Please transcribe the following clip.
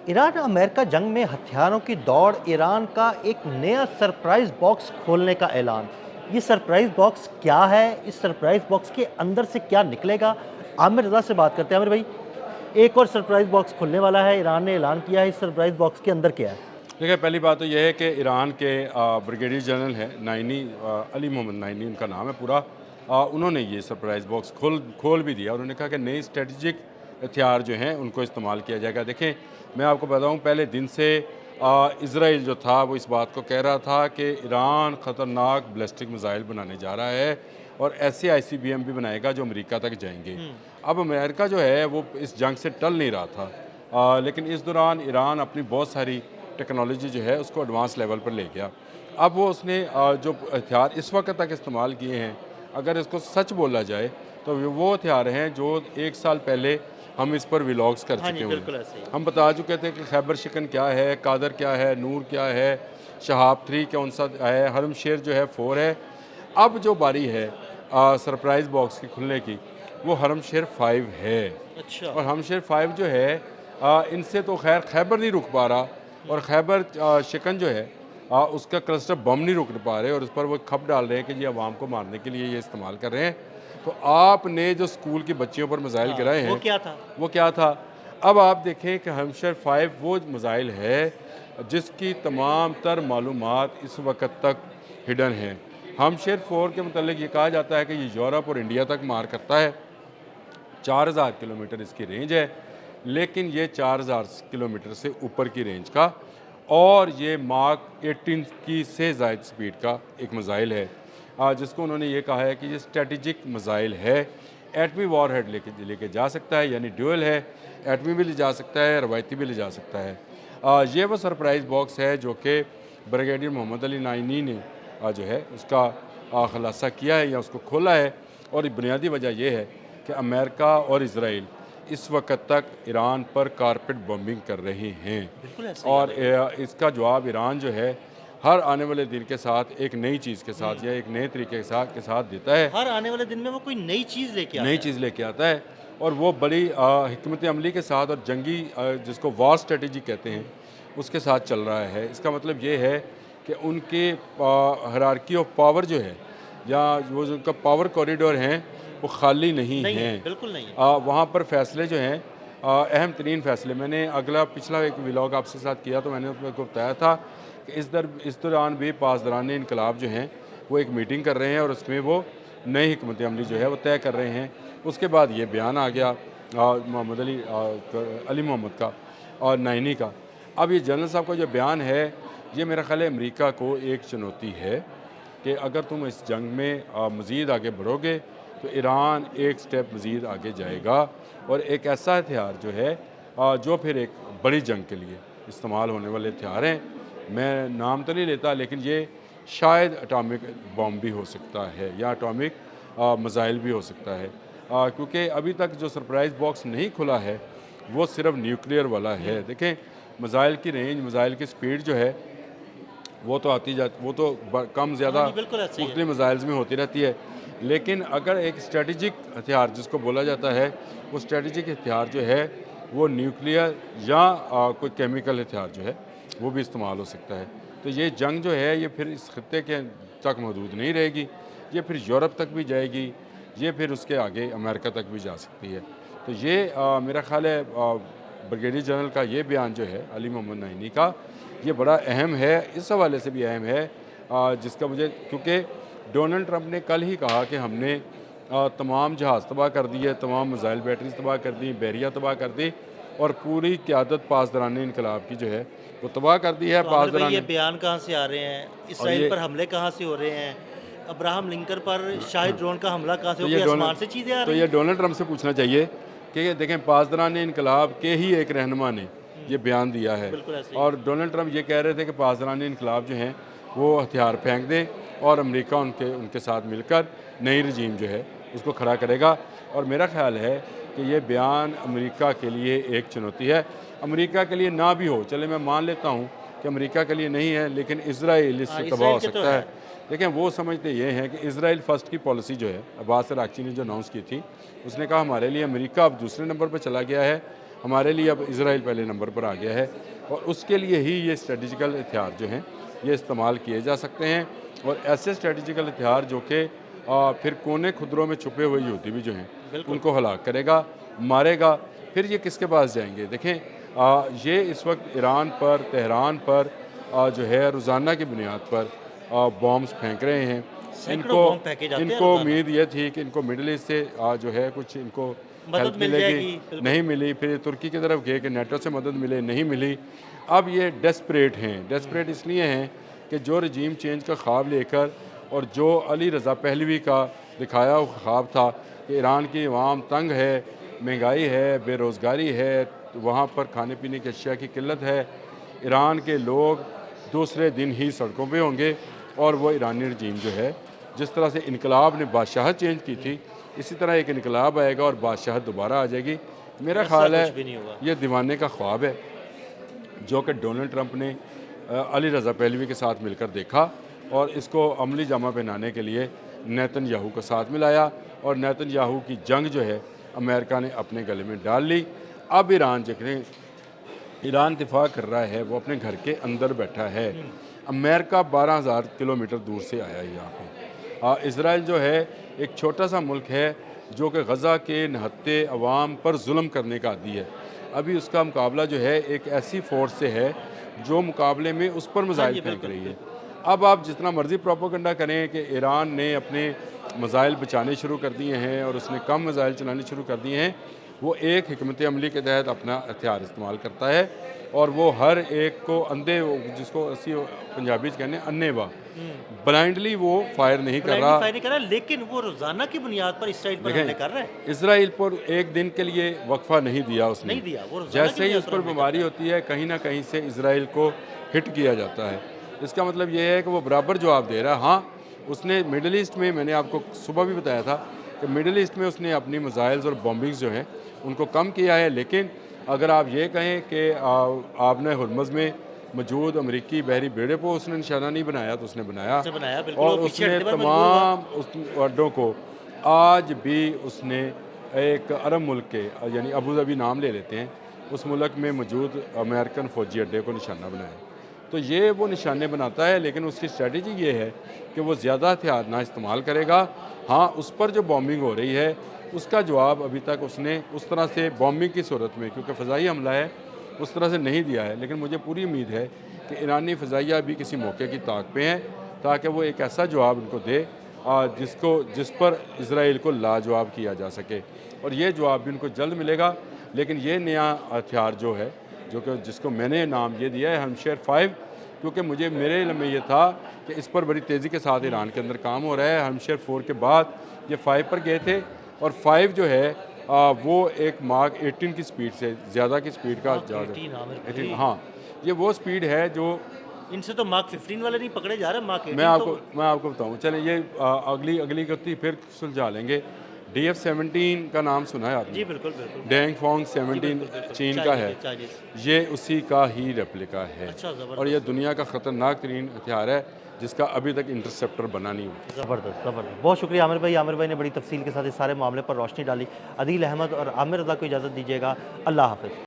Iran America जंग में हथियारों की दौड़, ईरान का एक नया सरप्राइज बॉक्स खोलने का ऐलान। ये सरप्राइज बॉक्स क्या है? इस सरप्राइज बॉक्स के अंदर से क्या निकलेगा? आमिर रज़ा से बात करते हैं। आमिर भाई, एक और सरप्राइज बॉक्स खुलने वाला है, ईरान ने ऐलान किया है। इस सरप्राइज बॉक्स के अंदर क्या है? देखिए, पहली बात तो यह है कि ईरान के ब्रिगेडियर जनरल हैं नाइनी, अली मोहम्मद नाइनी उनका नाम है पूरा। उन्होंने ये सरप्राइज़ बॉक्स खोल भी दिया। उन्होंने कहा कि नई स्ट्रेटजिक हथियार जो हैं उनको इस्तेमाल किया जाएगा। देखें, मैं आपको बताऊं, पहले दिन से इसराइल जो था वो इस बात को कह रहा था कि ईरान ख़तरनाक बैलिस्टिक मिसाइल बनाने जा रहा है और ऐसे ICBM भी बनाएगा जो अमेरिका तक जाएंगे। अब अमेरिका जो है वो इस जंग से टल नहीं रहा था, लेकिन इस दौरान ईरान अपनी बहुत सारी टेक्नोलॉजी जो है उसको एडवांस लेवल पर ले गया। अब वो उसने जो हथियार इस वक्त तक इस्तेमाल किए हैं, अगर इसको सच बोला जाए तो वो हथियार हैं जो 1 साल पहले हम इस पर व्लॉग्स कर हाँ जी, चुके हुए हैं। बिल्कुल ऐसे ही। हम बता चुके थे कि खैबर शिकन क्या है, कादर क्या है, नूर क्या है, शहाब 3 कौन सा है, हरम शेर जो है 4 है। अब जो बारी है सरप्राइज़ बॉक्स की खुलने की, वो हरम शेर 5 है। अच्छा। और हरम शेर 5 जो है, इनसे तो खैर खैबर नहीं रुक पा रहा, और खैबर शिकन जो है उसका क्लस्टर बम नहीं रुक पा रहे, और उस पर वो खप डाल रहे हैं कि ये अवाम को मारने के लिए ये इस्तेमाल कर रहे हैं। तो आपने जो स्कूल की बच्चियों पर मिसाइल हाँ, गिराए वो हैं, क्या था? वो क्या था? अब आप देखें कि हमशर 5 वो मिसाइल है जिसकी तमाम तर मालूमात इस वक्त तक हिडन हैं। हमशर 4 के मतलब ये कहा जाता है कि ये यूरोप और इंडिया तक मार करता है। 4000 किलोमीटर इसकी रेंज है, लेकिन ये 4000 किलोमीटर से ऊपर की रेंज का, और ये मार्क 18 की से ज़ायद स्पीड का एक मिसाइल है, जिसको उन्होंने ये कहा है कि ये स्ट्रेटजिक मिसाइल है। एटमी वॉर हेड लेके जा सकता है, यानी ड्यूअल है, एटमी भी ले जा सकता है, रवायती भी ले जा सकता है। ये वो सरप्राइज़ बॉक्स है जो कि ब्रिगेडियर मोहम्मद अली नाइनी ने जो है उसका खुलासा किया है या उसको खोला है। और बुनियादी वजह यह है कि अमेरिका और इसराइल इस वक्त तक ईरान पर कारपेट बम्बिंग कर रहे हैं, बिल्कुल ऐसे ही और हालांकि। इसका जवाब ईरान जो है हर आने वाले दिन के साथ एक नई चीज़ के साथ या एक नए तरीके के साथ देता है, हर आने वाले दिन में वो कोई नई चीज़ लेके नई आता है। चीज़ लेके आता है। और वो बड़ी हिकमत अमली के साथ और जंगी जिसको वॉर स्ट्रेटजी कहते हैं उसके साथ चल रहा है। इसका मतलब ये है कि उनके हायरार्की ऑफ पावर जो है, या वो जो उनका पावर कॉरिडोर हैं, वो खाली नहीं नहीं है, हैं। बिल्कुल नहीं है। वहाँ पर फ़ैसले जो हैं, अहम तरीन फ़ैसले, मैंने पिछला एक व्लॉग आपके साथ किया तो मैंने उसमें को बताया था कि इस दौरान भी पासदारान इनकलाब जो हैं वो एक मीटिंग कर रहे हैं, और उसमें वो नई हिकमत अमली जो है वो तय कर रहे हैं। उसके बाद ये बयान आ गया मोहम्मद अली मोहम्मद का और नाइनी का। अब ये जनरल साहब का जो बयान है, ये मेरा ख़्याल है अमेरिका को एक चुनौती है कि अगर तुम इस जंग में मज़ीद आगे बढ़ोगे तो ईरान एक स्टेप मज़ीद आगे जाएगा, और एक ऐसा हथियार जो है जो फिर एक बड़ी जंग के लिए इस्तेमाल होने वाले हथियार हैं। मैं नाम तो नहीं लेता, लेकिन ये शायद एटॉमिक बॉम्ब भी हो सकता है या एटॉमिक मिसाइल भी हो सकता है, क्योंकि अभी तक जो सरप्राइज़ बॉक्स नहीं खुला है वो सिर्फ न्यूक्लियर वाला है। देखें, मिसाइल की रेंज, मिसाइल की स्पीड जो है वो तो आती जाती, वो तो कम हाँ ज़्यादा जी, बिल्कुल ऐसे ही है। मुख्तलिफ मिसाइल्स में होती रहती है। लेकिन अगर एक स्ट्रेटजिक हथियार जिसको बोला जाता है, वो स्ट्रेटजिक हथियार जो है वो न्यूक्लियर या कोई केमिकल हथियार जो है वो भी इस्तेमाल हो सकता है। तो ये जंग जो है ये फिर इस खत्ते के तक महदूद नहीं रहेगी, ये फिर यूरोप तक भी जाएगी, ये फिर उसके आगे अमेरिका तक भी जा सकती है। तो ये मेरा ख़्याल है ब्रिगेडियर जनरल का ये बयान जो है अली मोहम्मद नईनी का, ये बड़ा अहम है। इस हवाले से भी अहम है जिसका मुझे, क्योंकि डोनाल्ड ट्रंप ने कल ही कहा कि हमने तमाम जहाज़ तबाह कर दिए, तमाम मिसाइल बैटरीज तबाह कर दी, बैरियाँ तबाह कर दी, और पूरी क़यादत पासदारान इनकलाब की जो है वो तबाह कर दी है। तो आमिर भाई, ये पासदारान, बयान कहाँ से आ रहे हैं? और इसराइल ये पर हमले कहाँ से हो रहे हैं? अब्राहम लिंकन पर शाहिद ड्रोन का हमला कहाँ से तो हो ये गया? आसमान डोनाल्ड से चीज़ें आ तो रही ये हैं? डोनाल्ड ट्रंप से पूछना चाहिए कि देखें, पासदारान इनकलाब के ही एक रहनुमा ने ये बयान दिया है, बिल्कुल ऐसे ही। और डोनाल्ड ट्रंप ये कह रहे थे कि पासदारान इनकलाब जो हैं वो हथियार फेंक दें, और अमेरिका उनके उनके साथ मिलकर नई रजीम जो है उसको खड़ा करेगा। और मेरा ख्याल है कि ये बयान अमेरिका के लिए एक चुनौती है। अमेरिका के लिए ना भी हो, चले मैं मान लेता हूँ कि अमेरिका के लिए नहीं है, लेकिन इसराइल हाँ, इससे तबाह हो इसराइल के तो सकता है। है। देखें, वो समझते ये हैं कि इसराइल फर्स्ट की पॉलिसी जो है अब्बास अराक्ची ने जो अनाउंस की थी, उसने कहा हमारे लिए अमेरिका अब दूसरे नंबर पर चला गया है, हमारे लिए अब इसराइल पहले नंबर पर आ गया है और उसके लिए ही ये स्ट्रेटजिकल हथियार जो हैं ये इस्तेमाल किए जा सकते हैं। और ऐसे स्ट्रेटजिकल हथियार जो कि फिर कोने खुदरों में छुपे हुए यहूदी भी जो हैं उनको हलाक करेगा, मारेगा, फिर ये किसके पास जाएंगे? देखें ये इस वक्त ईरान पर, तेहरान पर जो है रोज़ाना की बुनियाद पर बॉम्ब्स फेंक रहे हैं। सैकड़ों बॉम्ब फेंके जाते हैं इनको रोज़ाना। उम्मीद ये थी कि इनको मिडल ईस्ट से जो है कुछ इनको मदद हेल्प मिल मिलेगी, जाएगी, बिल्कुल। नहीं मिली। फिर ये तुर्की की तरफ गए कि नेटो से मदद मिले, नहीं मिली। अब ये डेस्परेट हैं। डेस्परेट इसलिए हैं कि जो रजीम चेंज का ख्वाब लेकर और जो अली रज़ा पहलवी का दिखाया हुआ ख्वाब था कि ईरान की अवाम तंग है, महंगाई है, बेरोज़गारी है, वहाँ पर खाने पीने की अशिया की किल्लत है, ईरान के लोग दूसरे दिन ही सड़कों पे होंगे और वो ईरानी रजीम जो है जिस तरह से इनकलाब ने बादशाहत चेंज की थी इसी तरह एक इनकलाब आएगा और बादशाहत दोबारा आ जाएगी। मेरा ऐसा ख्याल कुछ भी नहीं है होगा। ये दीवाने का ख्वाब है जो कि डोनाल्ड ट्रंप ने अली रज़ा पहलवी के साथ मिलकर देखा और इसको अमली जामा पहनाने के लिए नेतन्याहू को साथ मिलाया और नेतन्याहू की जंग जो है अमेरिका ने अपने गले में डाल ली। अब ईरान जितने ईरान दिफा कर रहा है वो अपने घर के अंदर बैठा है। अमेरिका 12,000 किलोमीटर दूर से आया है यहाँ पे। इसराइल जो है एक छोटा सा मुल्क है जो कि गज़ा के नहत्ते अवाम पर जुल्म करने का आदी है। अभी उसका मुकाबला जो है एक ऐसी फोर्स से है जो मुकाबले में उस पर मिसाइल फेंक रही है। अब आप जितना मर्ज़ी प्रोपोगंडा करें कि ईरान ने अपने मिसाइल बचाने शुरू कर दिए हैं और उसने कम मिसाइल चलाने शुरू कर दिए हैं, वो एक हिकमत अमली के तहत अपना हथियार इस्तेमाल करता है और वो हर एक को अंधे, जिसको असी पंजाबी कहने अन्नेवा, ब्लाइंडली वो फायर नहीं कर रहा। फायर नहीं कर रहा, लेकिन वो रोज़ाना की बुनियाद पर इसराइल पर हमले कर रहा है। इसराइल पर एक दिन के लिए वक्फा नहीं दिया उसने, नहीं दिया, वो रोज़ाना जैसे ही उस पर बीमारी होती है कहीं ना कहीं से इसराइल को हिट किया जाता है। इसका मतलब ये है कि वो बराबर जवाब दे रहा है। हाँ, उसने मिडल ईस्ट में, मैंने आपको सुबह भी बताया था कि मिडल ईस्ट में उसने अपनी मिसाइल्स और बॉम्बिंग्स जो हैं उनको कम किया है। लेकिन अगर आप ये कहें कि आपने हुर्मुज़ में मौजूद अमरीकी बहरी बेड़े को उसने निशाना नहीं बनाया तो उसने बनाया, और उसने तमाम उस अड्डों को आज भी उसने एक अरब मुल्क के यानी अबू धाबी नाम ले लेते हैं, उस मुल्क में मौजूद अमेरिकन फ़ौजी अड्डे को निशाना बनाया। तो ये वो निशाने बनाता है, लेकिन उसकी स्ट्रेटजी ये है कि वो ज़्यादा हथियार ना इस्तेमाल करेगा। हाँ, उस पर जो बॉम्बिंग हो रही है उसका जवाब अभी तक उसने उस तरह से बॉम्बिंग की सूरत में, क्योंकि फ़ज़ाई हमला है, उस तरह से नहीं दिया है। लेकिन मुझे पूरी उम्मीद है कि ईरानी फ़ज़ाइया भी किसी मौके की ताक पे हैं ताकि वो एक ऐसा जवाब उनको दे जिस पर इसराइल को लाजवाब किया जा सके, और ये जवाब भी उनको जल्द मिलेगा। लेकिन ये नया हथियार जो है जो कि जिसको मैंने नाम ये दिया है हमशेर 5, क्योंकि मुझे मेरे इल्म में ये था कि इस पर बड़ी तेज़ी के साथ ईरान के अंदर काम हो रहा है। हमशेर 4 के बाद ये 5 पर गए थे और 5 जो है वो एक मार्क 18 की स्पीड से ज़्यादा की स्पीड का जहाज़ है। हाँ, ये वो स्पीड है जो इनसे तो मार्क 15 वाले नहीं पकड़े जा रहे, मार्क 18 मैं आपको बताऊँ। चलें, ये अगली गति फिर सुलझा लेंगे। DF-17 का नाम सुना है आपने? जी बिल्कुल बिल्कुल। डैंग फोंग 17 चीन का है, ये उसी का ही रेप्लिका है। अच्छा, और ये दुनिया का ख़तरनाक तरीन हथियार है जिसका अभी तक इंटरसेप्टर बना नहीं हुआ। ज़बरदस्त ज़बरदस्त, बहुत शुक्रिया आमिर भाई। आमिर भाई ने बड़ी तफसील के साथ इस सारे मामले पर रोशनी डाली। अदील अहमद और आमिर रज़ा को इजाज़त दीजिएगा। अल्लाह हाफ़िज़।